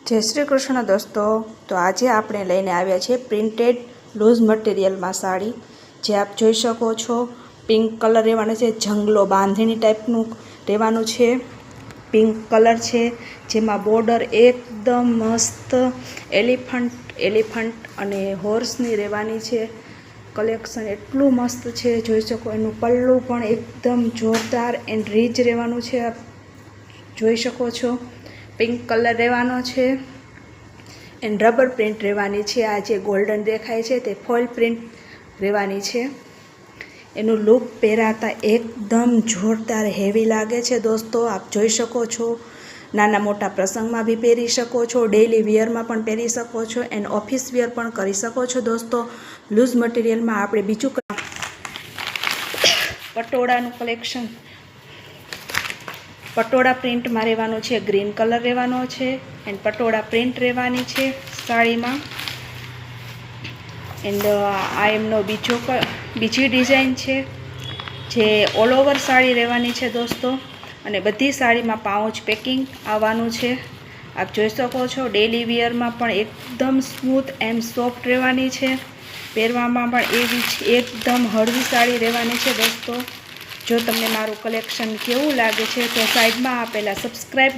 જય શ્રી કૃષ્ણ દોસ્તો। તો આજે આપણે લઈને આવ્યા છે પ્રિન્ટેડ લૂઝ મટીરિયલમાં સાડી, જે આપ જોઈ શકો છો। પિંક કલર રહેવાનો છે, જંગલો બાંધણી ટાઈપનું રહેવાનું છે। પિંક કલર છે, જેમાં બોર્ડર એકદમ મસ્ત એલિફન્ટ અને હોર્સની રહેવાની છે। કલેક્શન એટલું મસ્ત છે, જોઈ શકો। એનું પલ્લું પણ એકદમ જોરદાર એન્ડ રીચ રહેવાનું છે, આપ જોઈ શકો છો। પિંક કલર રહેવાનો છે એન્ડ રબર પ્રિન્ટ રહેવાની છે। આ જે ગોલ્ડન દેખાય છે તે ફોઇલ પ્રિન્ટ રહેવાની છે। એનું લુક પહેરાતા એકદમ જોરદાર હેવી લાગે છે દોસ્તો, આપ જોઈ શકો છો। નાના મોટા પ્રસંગમાં બી પહેરી શકો છો, ડેઇલી વિયરમાં પણ પહેરી શકો છો એન્ડ ઓફિસ વિયર પણ કરી શકો છો દોસ્તો। લૂઝ મટીરિયલમાં આપણે બીજું પટોળાનું કલેક્શન, પટોળા પ્રિન્ટમાં રહેવાનું છે, ગ્રીન કલર રહેવાનો છે એન્ડ પટોળા પ્રિન્ટ રહેવાની છે સાડીમાં। એન્ડ આ એમનો બીજી ડિઝાઇન છે, જે ઓલ ઓવર સાડી રહેવાની છે દોસ્તો। અને બધી સાડીમાં પાઉચ પેકિંગ આવવાનું છે, આપ જોઈ શકો છો। ડેલી વિયરમાં પણ એકદમ સ્મૂથ એન્ડ સોફ્ટ રહેવાની છે, પહેરવામાં પણ એવી જ એકદમ હળવી સાડી રહેવાની છે દોસ્તો। જો તમને મારું કલેક્શન કેવું લાગે છે તો સાઈડમાં આપેલા સબસ્ક્રાઈબ